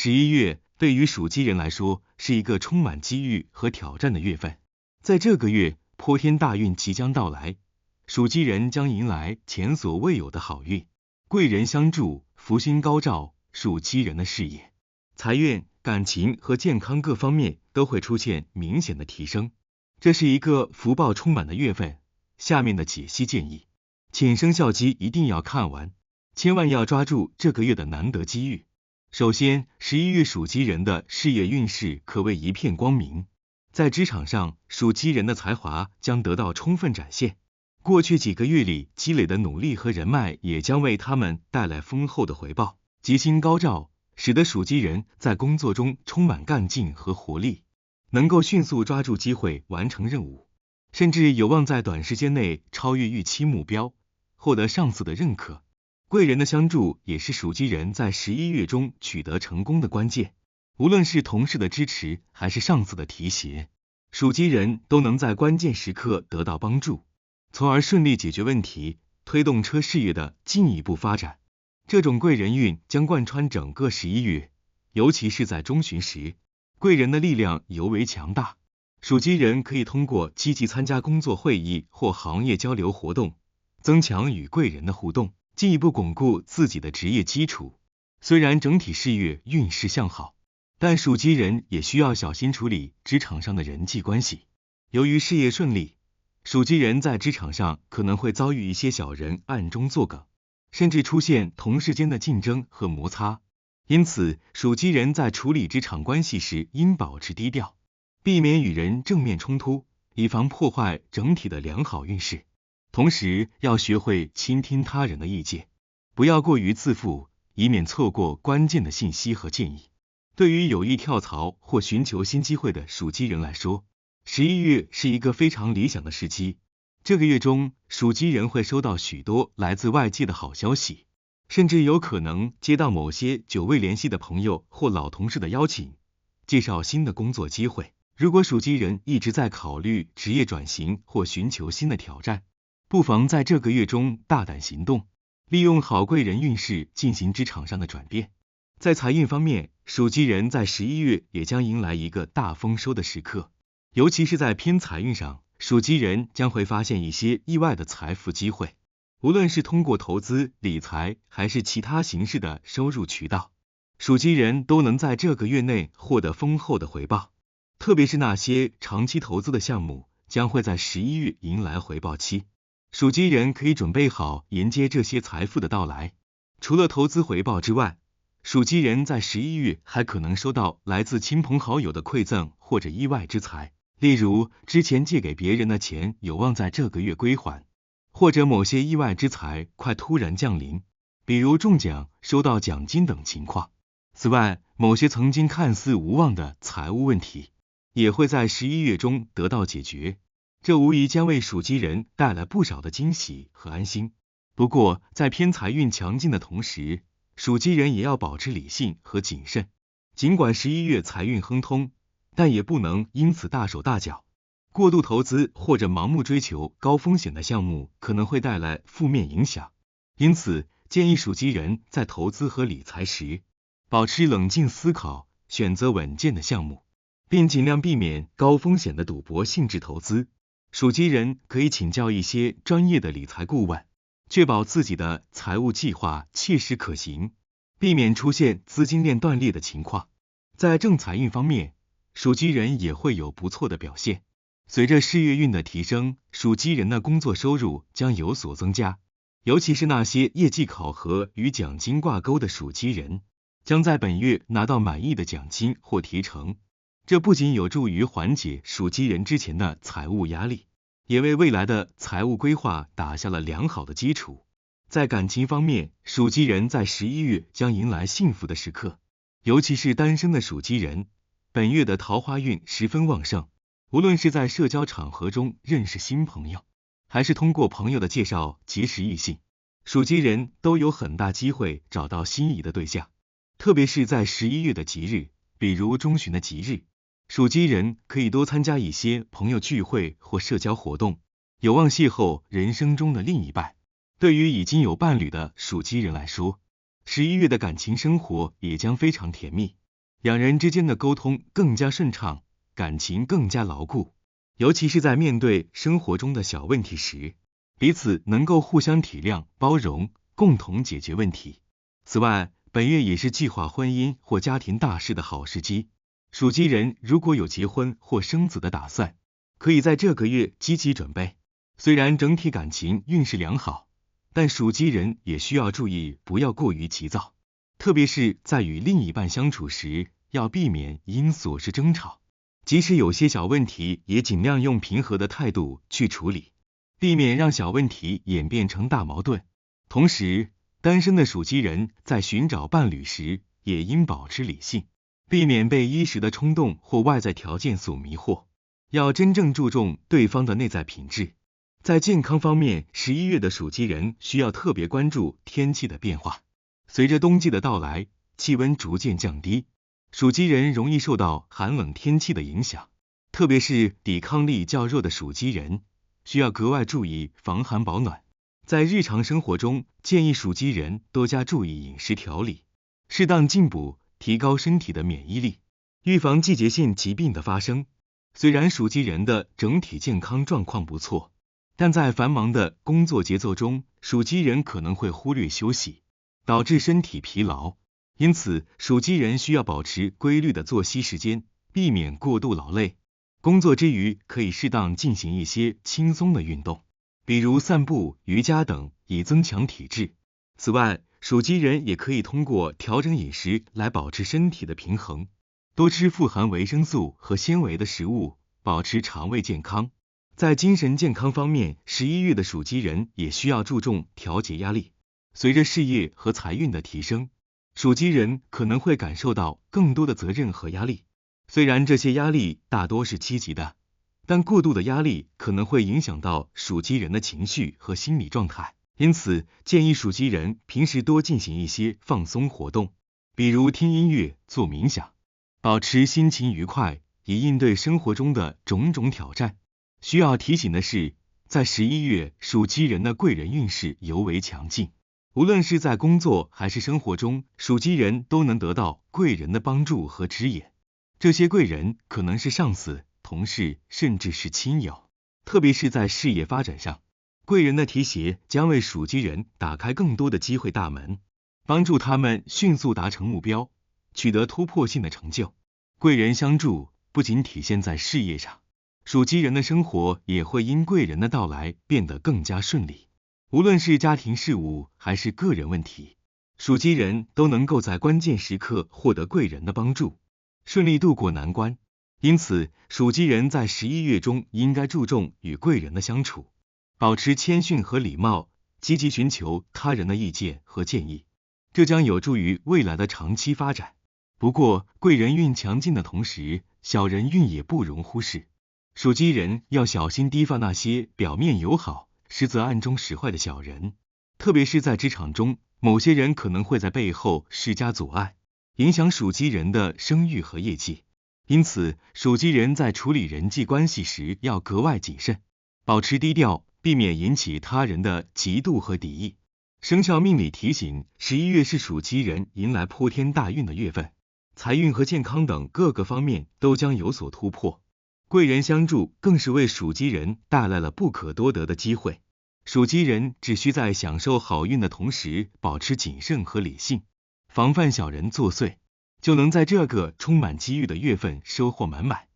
11月对于属鸡人来说是一个充满机遇和挑战的月份，在这个月，颇天大运即将到来，属鸡人将迎来前所未有的好运，贵人相助，福星高照，属鸡人的事业、财运、感情和健康各方面都会出现明显的提升。这是一个福报充满的月份，下面的解析建议，请生肖鸡一定要看完，千万要抓住这个月的难得机遇。首先，11月属鸡人的事业运势可谓一片光明，在职场上，属鸡人的才华将得到充分展现。过去几个月里积累的努力和人脉也将为他们带来丰厚的回报，吉星高照，使得属鸡人在工作中充满干劲和活力，能够迅速抓住机会完成任务，甚至有望在短时间内超越预期目标，获得上司的认可。贵人的相助也是属鸡人在11月中取得成功的关键，无论是同事的支持还是上司的提携，属鸡人都能在关键时刻得到帮助，从而顺利解决问题，推动车事业的进一步发展。这种贵人运将贯穿整个11月，尤其是在中旬时，贵人的力量尤为强大。属鸡人可以通过积极参加工作会议或行业交流活动，增强与贵人的互动，进一步巩固自己的职业基础。虽然整体事业运势向好，但属鸡人也需要小心处理职场上的人际关系。由于事业顺利，属鸡人在职场上可能会遭遇一些小人暗中作梗，甚至出现同事间的竞争和摩擦。因此，属鸡人在处理职场关系时应保持低调，避免与人正面冲突，以防破坏整体的良好运势。同时，要学会倾听他人的意见，不要过于自负，以免错过关键的信息和建议。对于有意跳槽或寻求新机会的属鸡人来说，11月是一个非常理想的时期。这个月中，属鸡人会收到许多来自外界的好消息，甚至有可能接到某些久未联系的朋友或老同事的邀请，介绍新的工作机会。如果属鸡人一直在考虑职业转型或寻求新的挑战，不妨在这个月中大胆行动，利用好贵人运势进行职场上的转变。在财运方面，属鸡人在11月也将迎来一个大丰收的时刻，尤其是在偏财运上，属鸡人将会发现一些意外的财富机会，无论是通过投资、理财还是其他形式的收入渠道，属鸡人都能在这个月内获得丰厚的回报。特别是那些长期投资的项目，将会在11月迎来回报期。属鸡人可以准备好迎接这些财富的到来。除了投资回报之外，属鸡人在11月还可能收到来自亲朋好友的馈赠或者意外之财，例如之前借给别人的钱有望在这个月归还，或者某些意外之财快突然降临，比如中奖、收到奖金等情况。此外，某些曾经看似无望的财务问题，也会在11月中得到解决。这无疑将为属鸡人带来不少的惊喜和安心。不过，在偏财运强劲的同时，属鸡人也要保持理性和谨慎。尽管11月财运亨通，但也不能因此大手大脚。过度投资或者盲目追求高风险的项目可能会带来负面影响。因此，建议属鸡人在投资和理财时，保持冷静思考，选择稳健的项目，并尽量避免高风险的赌博性质投资。属鸡人可以请教一些专业的理财顾问，确保自己的财务计划切实可行，避免出现资金链断裂的情况。在正财运方面，属鸡人也会有不错的表现。随着事业运的提升，属鸡人的工作收入将有所增加，尤其是那些业绩考核与奖金挂钩的属鸡人，将在本月拿到满意的奖金或提成。这不仅有助于缓解属鸡人之前的财务压力，也为未来的财务规划打下了良好的基础。在感情方面，属鸡人在11月将迎来幸福的时刻，尤其是单身的属鸡人，本月的桃花运十分旺盛，无论是在社交场合中认识新朋友，还是通过朋友的介绍结识异性，属鸡人都有很大机会找到心仪的对象。特别是在11月的吉日，比如中旬的吉日，属鸡人可以多参加一些朋友聚会或社交活动，有望邂逅人生中的另一半。对于已经有伴侣的属鸡人来说，11月的感情生活也将非常甜蜜。两人之间的沟通更加顺畅，感情更加牢固。尤其是在面对生活中的小问题时，彼此能够互相体谅、包容，共同解决问题。此外，本月也是计划婚姻或家庭大事的好时机。属鸡人如果有结婚或生子的打算，可以在这个月积极准备。虽然整体感情运势良好，但属鸡人也需要注意不要过于急躁，特别是在与另一半相处时，要避免因琐事争吵。即使有些小问题，也尽量用平和的态度去处理，避免让小问题演变成大矛盾。同时，单身的属鸡人在寻找伴侣时，也应保持理性，避免被一时的冲动或外在条件所迷惑，要真正注重对方的内在品质。在健康方面，11月的属鸡人需要特别关注天气的变化。随着冬季的到来，气温逐渐降低，属鸡人容易受到寒冷天气的影响，特别是抵抗力较弱的属鸡人，需要格外注意防寒保暖。在日常生活中，建议属鸡人多加注意饮食调理，适当进补，提高身体的免疫力，预防季节性疾病的发生。虽然属鸡人的整体健康状况不错，但在繁忙的工作节奏中，属鸡人可能会忽略休息，导致身体疲劳。因此，属鸡人需要保持规律的作息时间，避免过度劳累。工作之余，可以适当进行一些轻松的运动，比如散步、瑜伽等，以增强体质。此外，属鸡人也可以通过调整饮食来保持身体的平衡，多吃富含维生素和纤维的食物，保持肠胃健康。在精神健康方面，11月的属鸡人也需要注重调节压力。随着事业和财运的提升，属鸡人可能会感受到更多的责任和压力。虽然这些压力大多是积极的，但过度的压力可能会影响到属鸡人的情绪和心理状态。因此，建议属鸡人平时多进行一些放松活动，比如听音乐、做冥想，保持心情愉快，以应对生活中的种种挑战。需要提醒的是，在11月，属鸡人的贵人运势尤为强劲。无论是在工作还是生活中，属鸡人都能得到贵人的帮助和指引。这些贵人可能是上司、同事，甚至是亲友。特别是在事业发展上，贵人的提携将为属鸡人打开更多的机会大门，帮助他们迅速达成目标，取得突破性的成就。贵人相助不仅体现在事业上，属鸡人的生活也会因贵人的到来变得更加顺利。无论是家庭事务还是个人问题，属鸡人都能够在关键时刻获得贵人的帮助，顺利度过难关。因此，属鸡人在11月中应该注重与贵人的相处，保持谦逊和礼貌，积极寻求他人的意见和建议，这将有助于未来的长期发展。不过，贵人运强劲的同时，小人运也不容忽视。属鸡人要小心提防那些表面友好，实则暗中使坏的小人，特别是在职场中，某些人可能会在背后施加阻碍，影响属鸡人的声誉和业绩。因此，属鸡人在处理人际关系时要格外谨慎，保持低调，避免引起他人的嫉妒和敌意。生肖命理提醒，11月是属鸡人迎来破天大运的月份，财运和健康等各个方面都将有所突破。贵人相助更是为属鸡人带来了不可多得的机会。属鸡人只需在享受好运的同时保持谨慎和理性，防范小人作祟，就能在这个充满机遇的月份收获满满。